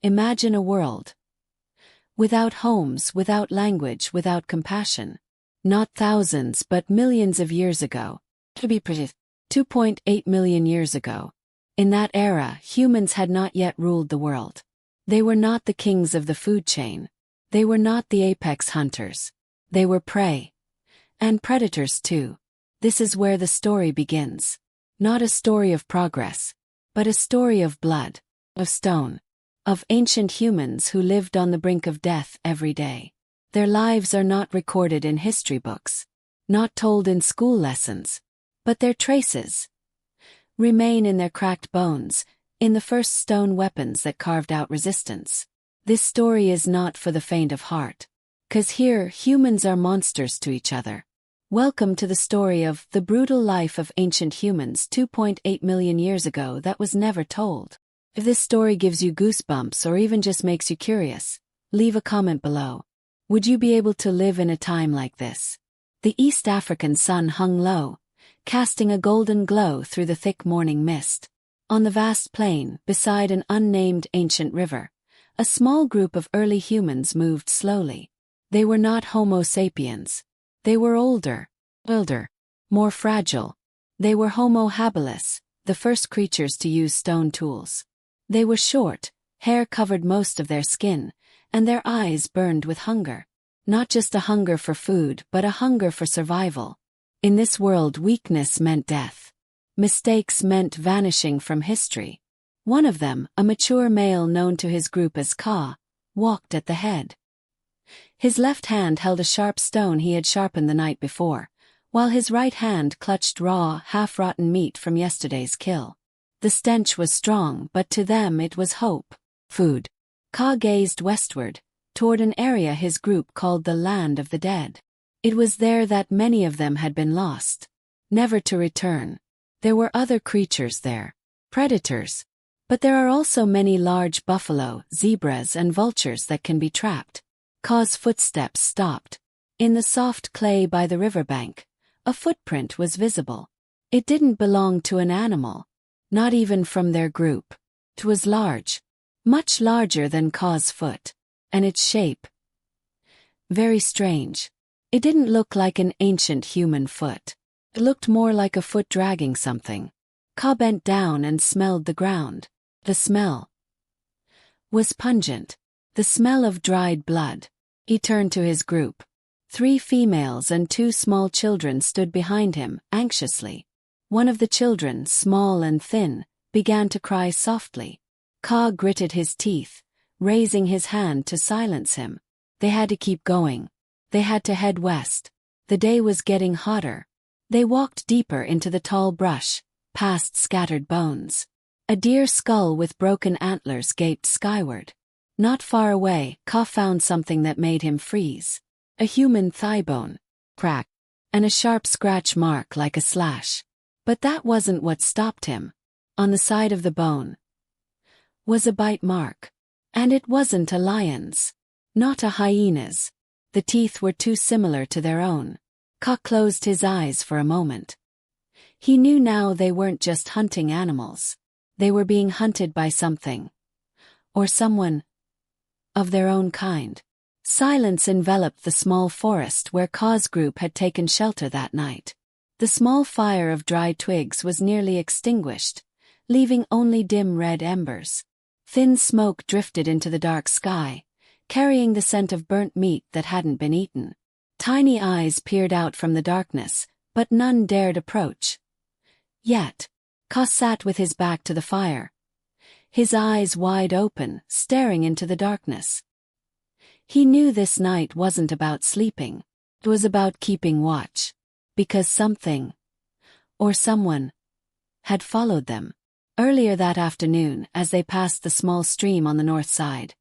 Imagine a world without homes, without language, without compassion. Not thousands but millions of years ago. To be precise, 2.8 million years ago. In that era, humans had not yet ruled the world. They were not the kings of the food chain. They were not the apex hunters. They were prey. And predators too. This is where the story begins. Not a story of progress, but a story of blood, of stone, of ancient humans who lived on the brink of death every day. Their lives are not recorded in history books, not told in school lessons, but their traces remain in their cracked bones, in the first stone weapons that carved out resistance. This story is not for the faint of heart. 'Cause here, humans are monsters to each other. Welcome to the story of the brutal life of ancient humans 2.8 million years ago that was never told. If this story gives you goosebumps or even just makes you curious, leave a comment below. Would you be able to live in a time like this? The East African sun hung low, casting a golden glow through the thick morning mist. On the vast plain, beside an unnamed ancient river, a small group of early humans moved slowly. They were not Homo sapiens. They were older, more fragile. They were Homo habilis, the first creatures to use stone tools. They were short, hair covered most of their skin, and their eyes burned with hunger. Not just a hunger for food, but a hunger for survival. In this world, weakness meant death. Mistakes meant vanishing from history. One of them, a mature male known to his group as Ka, walked at the head. His left hand held a sharp stone he had sharpened the night before, while his right hand clutched raw, half-rotten meat from yesterday's kill. The stench was strong, but to them it was hope. Food. Ka gazed westward, toward an area his group called the Land of the Dead. It was there that many of them had been lost, never to return. There were other creatures there, predators. But there are also many large buffalo, zebras and vultures that can be trapped. Ka's footsteps stopped. In the soft clay by the riverbank, a footprint was visible. It didn't belong to an animal, not even from their group. It was large, much larger than Ka's foot, and its shape very strange. It didn't look like an ancient human foot. It looked more like a foot dragging something. Ka bent down and smelled the ground. The smell was pungent, the smell of dried blood. He turned to his group. 3 females and 2 small children stood behind him, anxiously. One of the children, small and thin, began to cry softly. Ka gritted his teeth, raising his hand to silence him. They had to keep going. They had to head west. The day was getting hotter. They walked deeper into the tall brush, past scattered bones. A deer skull with broken antlers gaped skyward. Not far away, Ka found something that made him freeze. A human thigh bone, crack, and a sharp scratch mark like a slash. But that wasn't what stopped him. On the side of the bone was a bite mark. And it wasn't a lion's, not a hyena's. The teeth were too similar to their own. Ka closed his eyes for a moment. He knew now they weren't just hunting animals. They were being hunted by something. Or someone of their own kind. Silence enveloped the small forest where Ka's group had taken shelter that night. The small fire of dry twigs was nearly extinguished, leaving only dim red embers. Thin smoke drifted into the dark sky, carrying the scent of burnt meat that hadn't been eaten. Tiny eyes peered out from the darkness, but none dared approach. Yet, Ka sat with his back to the fire, his eyes wide open, staring into the darkness. He knew this night wasn't about sleeping. It was about keeping watch. Because something, or someone, had followed them. Earlier that afternoon, as they passed the small stream on the north side,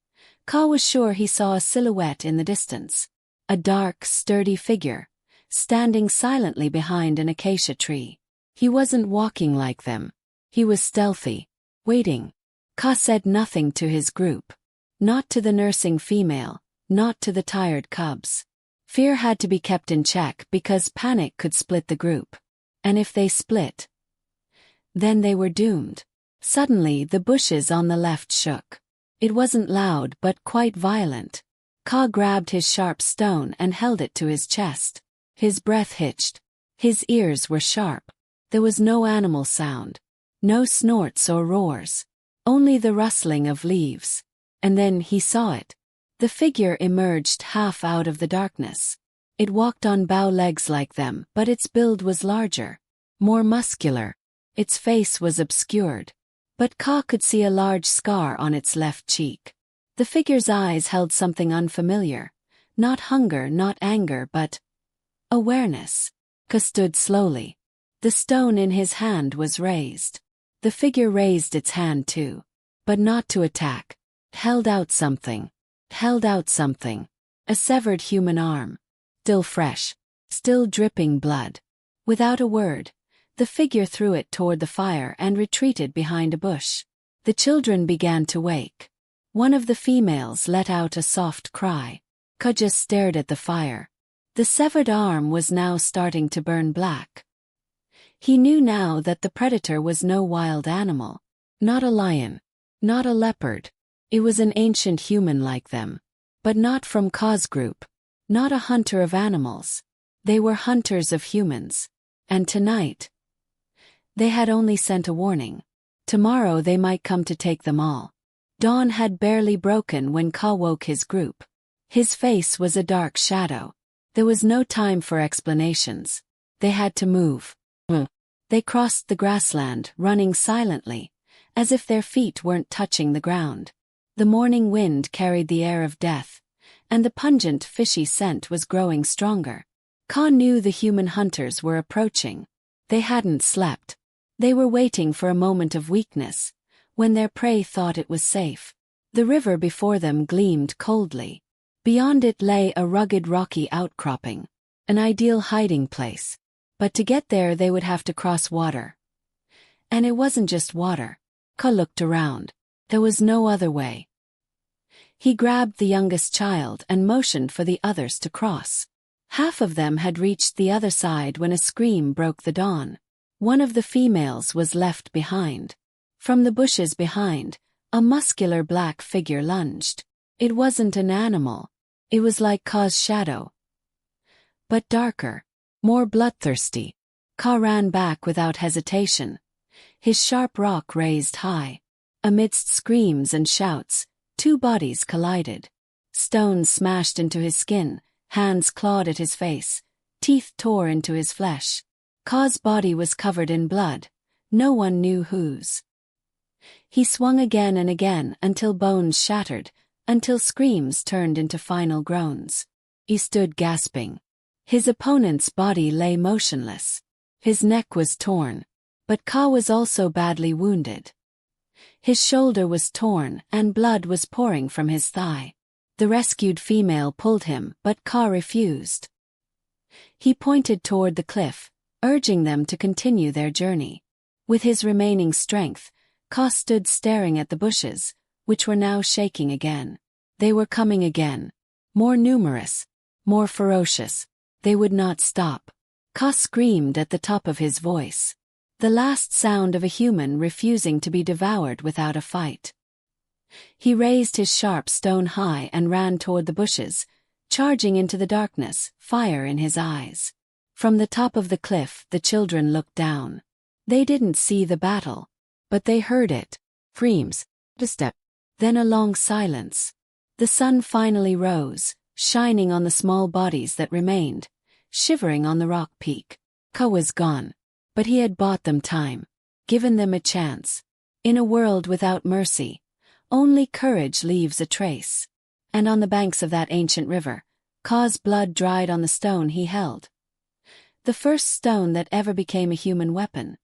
Ka was sure he saw a silhouette in the distance. A dark, sturdy figure, standing silently behind an acacia tree. He wasn't walking like them. He was stealthy, waiting. Ka said nothing to his group. Not to the nursing female, not to the tired cubs. Fear had to be kept in check because panic could split the group. And if they split, then they were doomed. Suddenly the bushes on the left shook. It wasn't loud but quite violent. Ka grabbed his sharp stone and held it to his chest. His breath hitched. His ears were sharp. There was no animal sound. No snorts or roars. Only the rustling of leaves. And then he saw it. The figure emerged half out of the darkness. It walked on bow legs like them, but its build was larger. More muscular. Its face was obscured. But Ka could see a large scar on its left cheek. The figure's eyes held something unfamiliar. Not hunger, not anger, but awareness. Ka stood slowly. The stone in his hand was raised. The figure raised its hand too. But not to attack. It held out something. It held out something. A severed human arm. Still fresh. Still dripping blood. Without a word, the figure threw it toward the fire and retreated behind a bush. The children began to wake. One of the females let out a soft cry. Ka just stared at the fire. The severed arm was now starting to burn black. He knew now that the predator was no wild animal. Not a lion. Not a leopard. It was an ancient human like them. But not from Ka's group. Not a hunter of animals. They were hunters of humans. And tonight, they had only sent a warning. Tomorrow they might come to take them all. Dawn had barely broken when Ka woke his group. His face was a dark shadow. There was no time for explanations. They had to move. They crossed the grassland, running silently, as if their feet weren't touching the ground. The morning wind carried the air of death, and the pungent fishy scent was growing stronger. Ka knew the human hunters were approaching. They hadn't slept. They were waiting for a moment of weakness, when their prey thought it was safe. The river before them gleamed coldly. Beyond it lay a rugged rocky outcropping, an ideal hiding place. But to get there they would have to cross water. And it wasn't just water. Ka looked around. There was no other way. He grabbed the youngest child and motioned for the others to cross. Half of them had reached the other side when a scream broke the dawn. One of the females was left behind. From the bushes behind, a muscular black figure lunged. It wasn't an animal. It was like Ka's shadow. But darker. More bloodthirsty. Ka ran back without hesitation. His sharp rock raised high. Amidst screams and shouts, two bodies collided. Stones smashed into his skin, hands clawed at his face, teeth tore into his flesh. Ka's body was covered in blood. No one knew whose. He swung again and again until bones shattered, until screams turned into final groans. He stood gasping. His opponent's body lay motionless. His neck was torn. But Ka was also badly wounded. His shoulder was torn and blood was pouring from his thigh. The rescued female pulled him, but Ka refused. He pointed toward the cliff, urging them to continue their journey. With his remaining strength, Ka stood staring at the bushes, which were now shaking again. They were coming again. More numerous. More ferocious. They would not stop. Ka screamed at the top of his voice. The last sound of a human refusing to be devoured without a fight. He raised his sharp stone high and ran toward the bushes, charging into the darkness, fire in his eyes. From the top of the cliff, the children looked down. They didn't see the battle, but they heard it. Screams, a step, then a long silence. The sun finally rose, shining on the small bodies that remained, shivering on the rock peak. Ka was gone. But he had bought them time, given them a chance. In a world without mercy, only courage leaves a trace. And on the banks of that ancient river, Ka's blood dried on the stone he held. The first stone that ever became a human weapon.